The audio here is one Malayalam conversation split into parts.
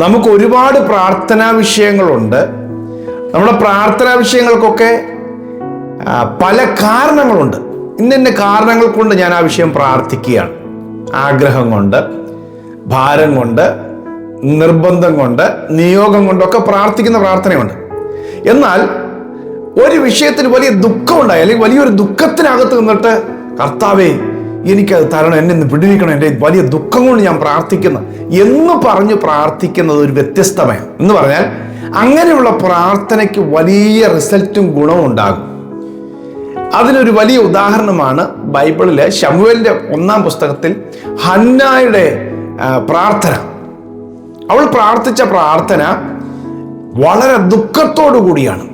നമുക്ക് ഒരുപാട് പ്രാർത്ഥനാ വിഷയങ്ങളുണ്ട്. നമ്മുടെ പ്രാർത്ഥനാ വിഷയങ്ങൾക്കൊക്കെ പല കാരണങ്ങളുണ്ട്. ഇന്ന കാരണങ്ങൾ കൊണ്ട് ഞാൻ ആ വിഷയം പ്രാർത്ഥിക്കുകയാണ്. ആഗ്രഹം കൊണ്ട്, ഭാരം കൊണ്ട്, നിർബന്ധം കൊണ്ട്, നിയോഗം കൊണ്ടൊക്കെ പ്രാർത്ഥിക്കുന്ന പ്രാർത്ഥനയുണ്ട്. എന്നാൽ ഒരു വിഷയത്തിന് വലിയ ദുഃഖമുണ്ടായി, അല്ലെങ്കിൽ വലിയൊരു ദുഃഖത്തിനകത്ത് നിന്നിട്ട് കർത്താവേ എനിക്കത് തരണം, എന്നെ ഒന്ന് വിടുവിക്കണം, എൻ്റെ വലിയ ദുഃഖം കൊണ്ട് ഞാൻ പ്രാർത്ഥിക്കുന്നു എന്ന് പറഞ്ഞ് പ്രാർത്ഥിക്കുന്നത് ഒരു വ്യത്യസ്തമാണ്. എന്ന് പറഞ്ഞാൽ അങ്ങനെയുള്ള പ്രാർത്ഥനയ്ക്ക് വലിയ റിസൾട്ടും ഗുണവും ഉണ്ടാകും. അതിനൊരു വലിയ ഉദാഹരണമാണ് ബൈബിളിലെ ശമൂവേലിന്റെ 1-ാം പുസ്തകത്തിൽ ഹന്നായുടെ പ്രാർത്ഥന. അവൾ പ്രാർത്ഥിച്ച പ്രാർത്ഥന വളരെ ദുഃഖത്തോടു കൂടിയാണ്,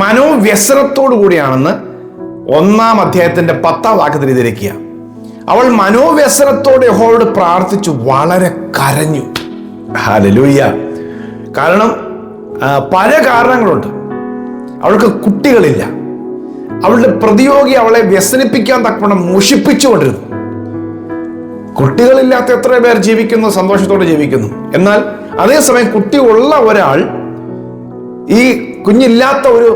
മനോവ്യസനത്തോടു കൂടിയാണെന്ന് 1-ാം അധ്യായത്തിന്റെ 10-ാം വാക്യത്തിൽ ഇതിരിക്കുക. അവൾ മനോവ്യസനത്തോടെ യഹോവയോട് പ്രാർത്ഥിച്ചു, വളരെ കരഞ്ഞു. ഹല്ലേലൂയ. കാരണം പല കാരണങ്ങളുണ്ട്. അവൾക്ക് കുട്ടികളില്ല, അവളുടെ പ്രതിയോഗി അവളെ വ്യസനിപ്പിക്കാൻ തക്കവണ്ണം മുഷിപ്പിച്ചുകൊണ്ടിരുന്നു. കുട്ടികളില്ലാത്ത എത്ര പേർ ജീവിക്കുന്നു, സന്തോഷത്തോടെ ജീവിക്കുന്നു. എന്നാൽ അതേസമയം കുട്ടിയുള്ള ഒരാൾ ഈ കുഞ്ഞില്ലാത്ത ഒരു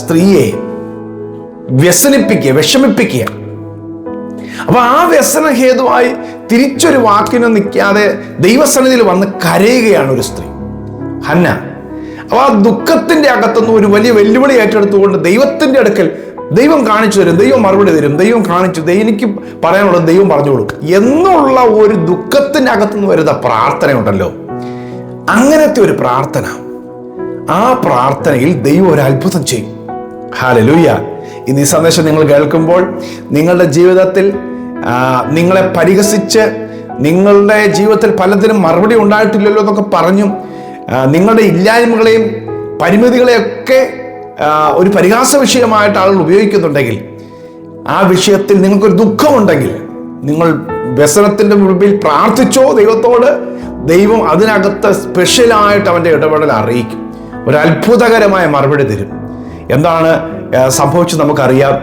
സ്ത്രീയെ വ്യസനിപ്പിക്കുക, വിഷമിപ്പിക്കുക. അപ്പൊ ആ വ്യസന ഹേതുവായി തിരിച്ചൊരു വാക്കിന് നിൽക്കാതെ ദൈവസന്നിധിയിൽ വന്ന് കരയുകയാണ് ഒരു സ്ത്രീ, ഹന്ന. അപ്പൊ ആ ദുഃഖത്തിന്റെ അകത്തുനിന്ന് ഒരു വലിയ വെല്ലുവിളി ഏറ്റെടുത്തുകൊണ്ട് ദൈവത്തിന്റെ അടുക്കൽ ദൈവം കാണിച്ചു തരും, ദൈവം മറുപടി തരും, ദൈവം കാണിച്ചു, എനിക്ക് പറയാനുള്ളത് ദൈവം പറഞ്ഞു കൊടുക്കും എന്നുള്ള ഒരു ദുഃഖത്തിന്റെ അകത്തുനിന്ന് വരുന്ന പ്രാർത്ഥനയുണ്ടല്ലോ, അങ്ങനത്തെ ഒരു പ്രാർത്ഥന. ആ പ്രാർത്ഥനയിൽ ദൈവം ഒരു അത്ഭുതം ചെയ്യും. ഹല്ലേലൂയ. ഇന്ന് ഈ സന്ദേശം നിങ്ങൾ കേൾക്കുമ്പോൾ നിങ്ങളുടെ ജീവിതത്തിൽ നിങ്ങളെ പരിഹസിച്ച്, നിങ്ങളുടെ ജീവിതത്തിൽ പലതിനും മറുപടി ഉണ്ടായിട്ടില്ലല്ലോ എന്നൊക്കെ പറഞ്ഞും നിങ്ങളുടെ ഇല്ലായ്മകളെയും പരിമിതികളെയൊക്കെ ഒരു പരിഹാസ വിഷയമായിട്ട് ആളുകൾ ഉപയോഗിക്കുന്നുണ്ടെങ്കിൽ, ആ വിഷയത്തിൽ നിങ്ങൾക്കൊരു ദുഃഖമുണ്ടെങ്കിൽ, നിങ്ങൾ വ്യസനത്തിന്റെ മുമ്പിൽ പ്രാർത്ഥിച്ചോ ദൈവത്തോട്, ദൈവം അതിനകത്ത് സ്പെഷ്യലായിട്ട് അവൻ്റെ ഇടപെടൽ അറിയിക്കും, ഒരു അത്ഭുതകരമായ മറുപടി തരും. എന്താണ് സംഭവിച്ചത് നമുക്കറിയാം.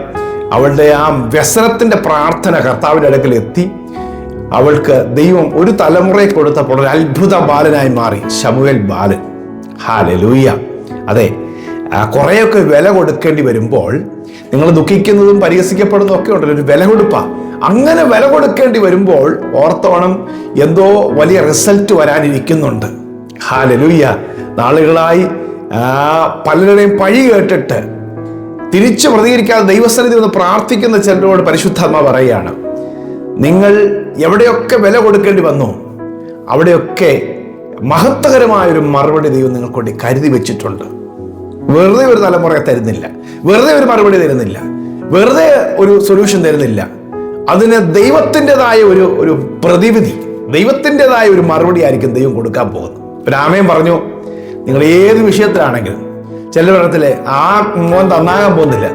അവളുടെ ആ വ്യസനത്തിന്റെ പ്രാർത്ഥന കർത്താവിൻ്റെ അടുക്കൽ എത്തി. അവൾക്ക് ദൈവം ഒരു തലമുറയെ കൊടുത്തപ്പോൾ ഒരു അത്ഭുത ബാലനായി മാറി, ശമൂവേൽ ബാലൻ. ഹല്ലേലൂയ. അതെ, കുറേയൊക്കെ വില കൊടുക്കേണ്ടി വരുമ്പോൾ, നിങ്ങൾ ദുഃഖിക്കുന്നതും പരിഹസിക്കപ്പെടുന്നതും ഒക്കെ ഉണ്ടല്ലോ, ഒരു വില കൊടുപ്പാ. അങ്ങനെ വില കൊടുക്കേണ്ടി വരുമ്പോൾ ഓർത്തോണം, എന്തോ വലിയ റിസൾട്ട് വരാനിരിക്കുന്നുണ്ട്. ഹല്ലേലൂയ. നാളുകളായി പലരുടെയും പഴി കേട്ടിട്ട് തിരിച്ചു പ്രതികരിക്കാതെ ദൈവസന്നിധി ഒന്ന് പ്രാർത്ഥിക്കുന്ന ചിലരോട് പരിശുദ്ധാത്മാവ് പറയുകയാണ്, നിങ്ങൾ എവിടെയൊക്കെ വില കൊടുക്കേണ്ടി വന്നു അവിടെയൊക്കെ മഹത്വകരമായൊരു മറുപടി ദൈവം നിങ്ങൾക്ക് വേണ്ടി കരുതി വെച്ചിട്ടുണ്ട്. വെറുതെ ഒരു തലമുറയെ തരുന്നില്ല, വെറുതെ ഒരു മറുപടി തരുന്നില്ല, വെറുതെ ഒരു സൊല്യൂഷൻ തരുന്നില്ല. അതിന് ദൈവത്തിൻ്റെതായ ഒരു പ്രതിവിധി, ദൈവത്തിൻ്റെതായ ഒരു മറുപടി ആയിരിക്കും ദൈവം കൊടുക്കാൻ പോകുന്നത്. രാമയും പറഞ്ഞു, നിങ്ങൾ ഏത് വിഷയത്തിലാണെങ്കിലും, ചില ഇടത്തില് ആ മോൻ നന്നാകാൻ പോകുന്നില്ല,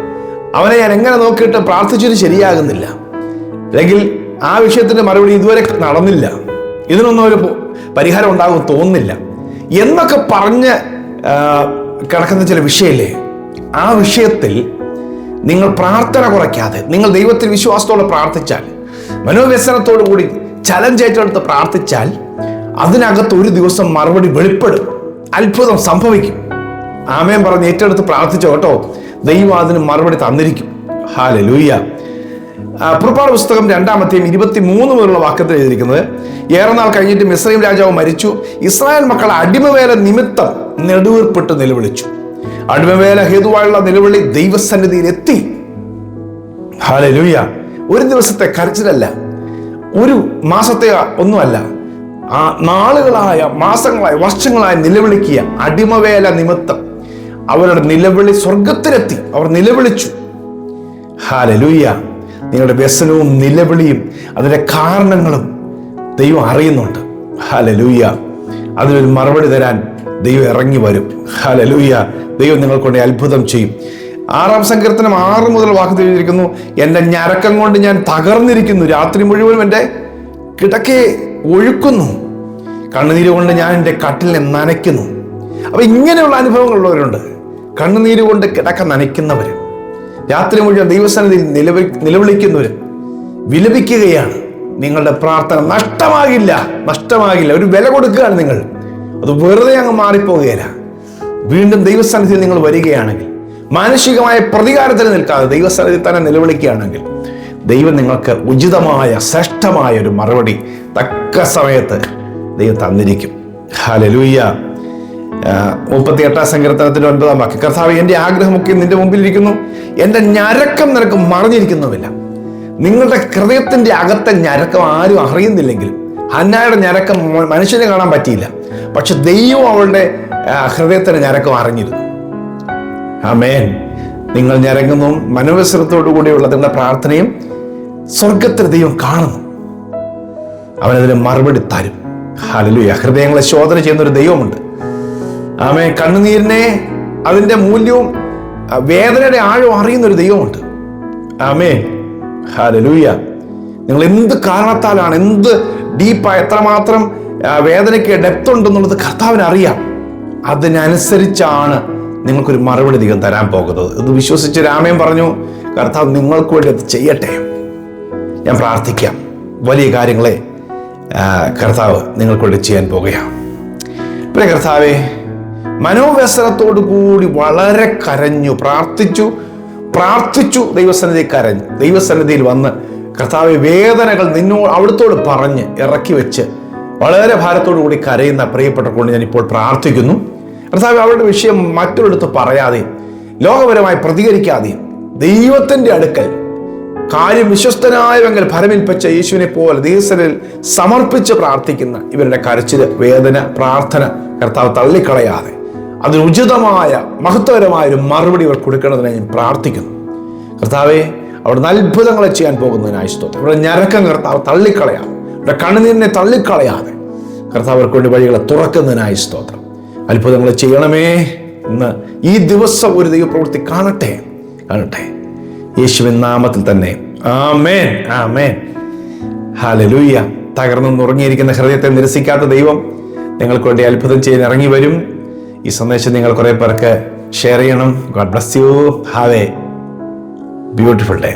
അവനെ ഞാൻ എങ്ങനെ നോക്കിയിട്ട് പ്രാർത്ഥിച്ചിട്ട് ശരിയാകുന്നില്ല, അല്ലെങ്കിൽ ആ വിഷയത്തിന്റെ മറുപടി ഇതുവരെ നടന്നില്ല, ഇതിനൊന്നും ഒരു പരിഹാരം ഉണ്ടാകും തോന്നുന്നില്ല എന്നൊക്കെ പറഞ്ഞ് കിടക്കുന്ന ചില വിഷയമില്ലേ, ആ വിഷയത്തിൽ നിങ്ങൾ പ്രാർത്ഥന കുറയ്ക്കാതെ, നിങ്ങൾ ദൈവത്തിൽ വിശ്വാസത്തോടെ പ്രാർത്ഥിച്ചാൽ, മനോവ്യസനത്തോടു കൂടി ചലഞ്ച് ഏറ്റെടുത്ത് പ്രാർത്ഥിച്ചാൽ, അതിനകത്ത് ഒരു ദിവസം മറുപടി വെളിപ്പെടും, അത്ഭുതം സംഭവിക്കും. ആമേൻ പറഞ്ഞ് ഏറ്റെടുത്ത് പ്രാർത്ഥിച്ചോ കേട്ടോ, ദൈവം അതിന് മറുപടി തന്നിരിക്കും. ഹല്ലേലൂയ. പുറപ്പാട് പുസ്തകം 2-ാം അധ്യായം 23 മുതലുള്ള വാക്യത്തിൽ എഴുതിയിരിക്കുന്നത്, ഏറെ നാൾ കഴിഞ്ഞിട്ട് മിസ്രയീം രാജാവ് മരിച്ചു, ഇസ്രായേൽ മക്കൾ അടിമവേല നിമിത്തം നെടുവീർപ്പിട്ട് നിലവിളിച്ചു. അടിമവേല ഹേതുവായുള്ള നിലവിളി ദൈവസന്നിധിയിൽ എത്തി. ഹല്ലേലൂയ. ഒരു ദിവസത്തെ കരച്ചിലല്ല, ഒരു മാസത്തെ ഒന്നുമല്ല, നാളുകളായ, മാസങ്ങളായ, വർഷങ്ങളായി നിലവിളിക്കുക. അടിമവേല നിമിത്തം അവരുടെ നിലവിളി സ്വർഗത്തിലെത്തി, അവർ നിലവിളിച്ചു. ഹല്ലേലൂയ. നിങ്ങളുടെ വ്യസനവും നിലവിളിയും അതിന്റെ കാരണങ്ങളും ദൈവം അറിയുന്നുണ്ട്. ഹല്ലേലൂയ. അതിനൊരു മറുപടി തരാൻ ദൈവം ഇറങ്ങി വരും. ഹല്ലേലൂയ. ദൈവം നിങ്ങൾക്കൊണ്ട് അത്ഭുതം ചെയ്യും. 6-ാം സങ്കീർത്തനം 6 മുതൽ വാക്യത്തിൽ എഴുതിയിരിക്കുന്നു, എൻ്റെ ഞരക്കം കൊണ്ട് ഞാൻ തകർന്നിരിക്കുന്നു, രാത്രി മുഴുവനും എൻ്റെ കിടക്കയെ ഒഴുക്കുന്നു, കണ്ണുനീര് കൊണ്ട് ഞാൻ എൻ്റെ കട്ടിലിനെ നനയ്ക്കുന്നു. അപ്പൊ ഇങ്ങനെയുള്ള അനുഭവങ്ങളുള്ളവരുണ്ട്. കണ്ണുനീര് കൊണ്ട് കിടക്ക നനയ്ക്കുന്നവര്, രാത്രി മുഴുവൻ ദൈവസന്നിധിയിൽ നിലവിളിക്കുന്നവര്, വിലപിക്കുകയാണ്. നിങ്ങളുടെ പ്രാർത്ഥന നഷ്ടമാകില്ല. ഒരു വില കൊടുക്കുകയാണ് നിങ്ങൾ. അത് വെറുതെ അങ്ങ് മാറിപ്പോകുകയില്ല. വീണ്ടും ദൈവസന്നിധിയിൽ നിങ്ങൾ വരികയാണെങ്കിൽ, മാനുഷികമായ പ്രതികാരത്തിന് നിൽക്കാതെ ദൈവസന്നിധിയിൽ തന്നെ നിലവിളിക്കുകയാണെങ്കിൽ, ദൈവം നിങ്ങൾക്ക് ഉചിതമായ ശ്രേഷ്ഠമായ ഒരു മറുപടി തക്ക സമയത്ത് ദൈവം തന്നിരിക്കും. ഹല്ലേലൂയ. 38 സങ്കീർത്തനത്തിന്റെ 9 വാക്യം, കർത്താവേ, എൻ്റെ ആഗ്രഹമൊക്കെ നിന്റെ മുമ്പിലിരിക്കുന്നു, എൻ്റെ ഞരക്കം നിനക്ക് മറഞ്ഞിരിക്കുന്നുമില്ല. നിങ്ങളുടെ ഹൃദയത്തിന്റെ അകത്തെ ഞരക്കം ആരും അറിയുന്നില്ലെങ്കിൽ, ഹന്നായുടെ ഞരക്കം മനുഷ്യനെ കാണാൻ പറ്റിയില്ല, പക്ഷെ ദൈവം അവളുടെ ഹൃദയത്തിന്റെ ഞരക്കം അറിഞ്ഞിരുന്നു. ആമേൻ. നിങ്ങൾ ഞരങ്ങുന്നു, മനോവ്യസനത്തോടു കൂടിയുള്ള നിങ്ങളുടെ പ്രാർത്ഥനയും സ്വർഗത്തിൽ ദൈവം കാണുന്നു. അവനതിന് മറുപടി തരും. ഹല്ലേലൂയ. ഹൃദയങ്ങളെ ശോധന ചെയ്യുന്ന ഒരു ദൈവമുണ്ട്. ആമേൻ. കണ്ണുനീരിനെ, അതിന്റെ മൂല്യവും വേദനയുടെ ആഴവും അറിയുന്ന ഒരു ദൈവമുണ്ട്. ആമേൻ. ഹല്ലേലൂയ. നിങ്ങൾ എന്ത് കാരണത്താലാണ്, എന്ത് ഡീപ്പായ, എത്രമാത്രം വേദനയ്ക്ക് ഡെപ്ത് ഉണ്ടെന്നുള്ളത് കർത്താവിന് അറിയാം. അതിനനുസരിച്ചാണ് നിങ്ങൾക്കൊരു മറുപടി ദൈവം തരാൻ പോകുന്നത്. ഇത് വിശ്വസിച്ച് രാമൻ പറഞ്ഞു, കർത്താവ് നിങ്ങൾക്ക് വേണ്ടി അത് ചെയ്യട്ടെ. ഞാൻ പ്രാർത്ഥിക്കാം. വലിയ കാര്യങ്ങളെ കർത്താവ് നിങ്ങൾക്ക് വേണ്ടി ചെയ്യാൻ പോകുകയാണ്. പിന്നെ കർത്താവെ, മനോവ്യസനത്തോടു കൂടി വളരെ കരഞ്ഞു, പ്രാർത്ഥിച്ചു, ദൈവസന്നിധി കരഞ്ഞു, ദൈവസന്നിധിയിൽ വന്ന് കർത്താവെ, വേദനകൾ അവിടുത്തോട് പറഞ്ഞ് ഇറക്കി വെച്ച് വളരെ ഭാരത്തോടു കൂടി കരയുന്ന പ്രിയപ്പെട്ടവർക്ക് ഞാൻ ഇപ്പോൾ പ്രാർത്ഥിക്കുന്നു. കർത്താവെ, അവരുടെ വിഷയം മറ്റൊരിടത്ത് പറയാതെയും ലോകപരമായി പ്രതികരിക്കാതെയും ദൈവത്തിന്റെ അടുക്കൽ കാര്യം വിശ്വസ്തനായവെങ്കിൽ ഫലമേൽപ്പിച്ച യേശുവിനെ പോലെ ദൈവസന്നിധിയിൽ സമർപ്പിച്ച് പ്രാർത്ഥിക്കുന്ന ഇവരുടെ കരച്ചില്, വേദന, പ്രാർത്ഥന കർത്താവ് തള്ളിക്കളയാതെ അതിന് ഉചിതമായ മഹത്വകരമായ ഒരു മറുപടി ഇവർ കൊടുക്കണമെന്ന് ഞാൻ പ്രാർത്ഥിക്കുന്നു. കർത്താവെ, അവിടുന്ന് അത്ഭുതങ്ങളെ ചെയ്യാൻ പോകുന്നതിനായി സ്തോത്രം. ഇവിടെ ഞരക്കം കർത്താവ് തള്ളിക്കളയാതെ, ഇവിടെ കണ്ണുനീരിനെ തള്ളിക്കളയാതെ കർത്താവ് അവർക്ക് വേണ്ടി വഴികളെ തുറക്കുന്നതിനായി സ്തോത്രം. അത്ഭുതങ്ങളെ ചെയ്യണമേ. ഇന്ന് ഈ ദിവസം ഒരു ദൈവപ്രവൃത്തി കാണട്ടെ. യേശുവിൻ നാമത്തിൽ തന്നെ. ആമേൻ, ആമേൻ. ഹല്ലേലൂയ. തകർന്നുറങ്ങിയിരിക്കുന്ന ഹൃദയത്തെ നിരസിക്കാത്ത ദൈവം നിങ്ങൾക്ക് വേണ്ടി അത്ഭുതം ചെയ്യാൻ ഇറങ്ങി വരും. ഈ സന്ദേശം നിങ്ങൾ കുറെ പേർക്ക് ഷെയർ ചെയ്യണം. God bless you. Have A beautiful day.